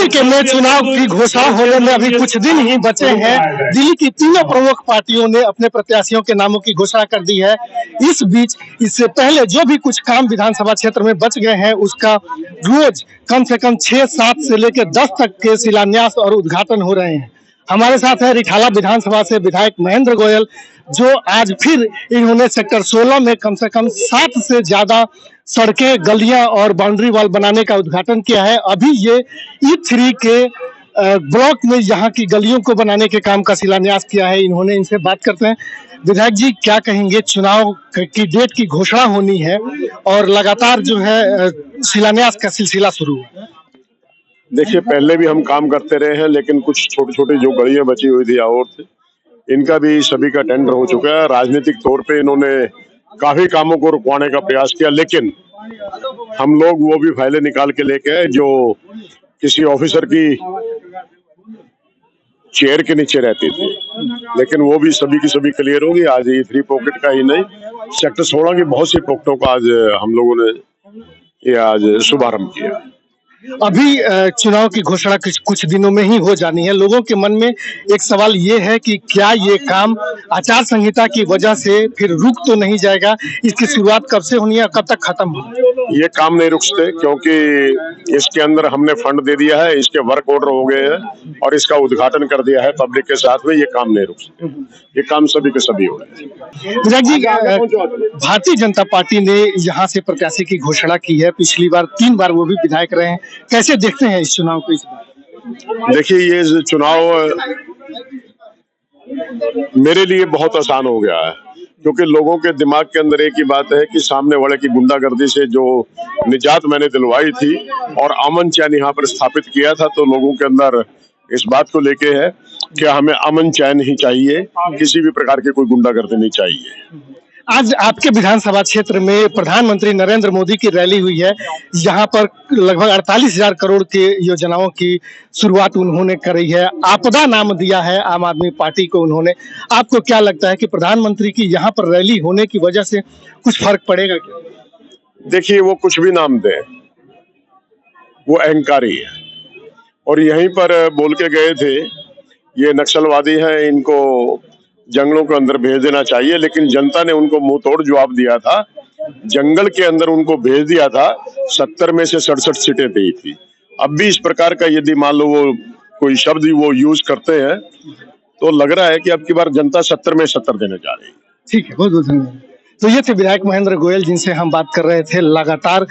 दिल्ली में चुनाव की घोषणा होने में अभी कुछ दिन ही बचे हैं। दिल्ली की तीनों प्रमुख पार्टियों ने अपने प्रत्याशियों के नामों की घोषणा कर दी है। इस बीच इससे पहले जो भी कुछ काम विधानसभा क्षेत्र में बच गए हैं उसका रोज कम से कम 6-7 से लेकर 10 तक के शिलान्यास और उद्घाटन हो रहे हैं। हमारे साथ है रिठाला विधानसभा से विधायक महेंद्र गोयल, जो आज फिर इन्होंने सेक्टर 16 में कम से कम 7 से ज्यादा सड़कें, गलियां और बाउंड्री वॉल बनाने का उद्घाटन किया है। अभी ये E3 के ब्लॉक में यहाँ की गलियों को बनाने के काम का शिलान्यास किया है। इन्होंने इनसे बात करते हैं। विधायक जी, क्या कहेंगे? चुनाव की डेट की घोषणा होनी है और लगातार जो है शिलान्यास का सिलसिला शुरू है। देखिए, पहले भी हम काम करते रहे हैं, लेकिन कुछ छोटे छोटे जो गलियां बची हुई थी और थे, इनका भी सभी का टेंडर हो चुका है। राजनीतिक तौर पे इन्होंने काफी कामों को रुकवाने का प्रयास किया, लेकिन हम लोग वो भी फाइलें निकाल के लेके आए जो किसी ऑफिसर की चेयर के नीचे रहती थी, लेकिन वो भी सभी की सभी क्लियर होगी। आज E3 पॉकेट का ही नहीं, सेक्टर 16 की बहुत सी पॉकेटों का आज हम लोगों ने ये आज शुभारंभ किया। अभी चुनाव की घोषणा कुछ दिनों में ही हो जानी है। लोगों के मन में एक सवाल ये है कि क्या ये काम आचार संहिता की वजह से फिर रुक तो नहीं जाएगा? इसकी शुरुआत कब से होनी है, कब तक खत्म होगी? ये काम नहीं रुक सकते, क्योंकि इसके अंदर हमने फंड दे दिया है, इसके वर्क ऑर्डर हो गए हैं और इसका उद्घाटन कर दिया है पब्लिक के साथ में। ये काम नहीं रुक सकते, ये काम सभी के सभी हो रहे हैं। भारतीय जनता पार्टी ने यहाँ से प्रत्याशी की घोषणा की है। पिछली बार 3 बार वो भी विधायक रहे हैं। कैसे देखते हैं इस चुनाव को? इस बार देखिए, ये चुनाव मेरे लिए बहुत आसान हो गया है, क्योंकि लोगों के दिमाग के अंदर एक ही बात है कि सामने वाले की गुंडागर्दी से जो निजात मैंने दिलवाई थी और अमन चैन यहाँ पर स्थापित किया था, तो लोगों के अंदर इस बात को लेके है कि हमें अमन चैन ही चाहिए, किसी भी प्रकार की कोई गुंडागर्दी नहीं चाहिए। आज आपके विधानसभा क्षेत्र में प्रधानमंत्री नरेंद्र मोदी की रैली हुई है। यहाँ पर लगभग 48,000 करोड़ की योजनाओं की शुरुआत उन्होंने करी है। आपदा नाम दिया है आम आदमी पार्टी को उन्होंने। आपको क्या लगता है कि प्रधानमंत्री की यहाँ पर रैली होने की वजह से कुछ फर्क पड़ेगा क्या? देखिए, वो कुछ भी नाम दे, वो अहंकारी है और यहीं पर बोल के गए थे ये नक्सलवादी हैं, इनको जंगलों के अंदर भेज देना चाहिए, लेकिन जनता ने उनको मुंह तोड़ जवाब दिया था। जंगल के अंदर उनको भेज दिया था, 70 में से 67 सीटें दी थी। अब भी इस प्रकार का यदि मान लो वो कोई शब्द वो यूज करते हैं, तो लग रहा है कि अब की बार जनता 70 में 70 देने जा रही है। ठीक है, बहुत बहुत धन्यवाद। तो ये थे विधायक महेंद्र गोयल, जिनसे हम बात कर रहे थे। लगातार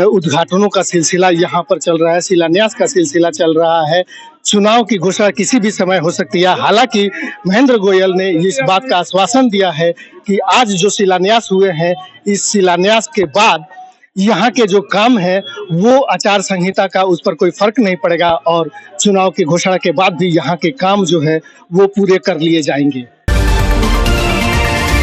उद्घाटनों का सिलसिला यहाँ पर चल रहा है, शिलान्यास का सिलसिला चल रहा है। चुनाव की घोषणा किसी भी समय हो सकती है। हालांकि महेंद्र गोयल ने इस बात का आश्वासन दिया है कि आज जो शिलान्यास हुए हैं, इस शिलान्यास के बाद यहाँ के जो काम है वो आचार संहिता का उस पर कोई फर्क नहीं पड़ेगा और चुनाव की घोषणा के बाद भी यहाँ के काम जो है वो पूरे कर लिए जाएंगे।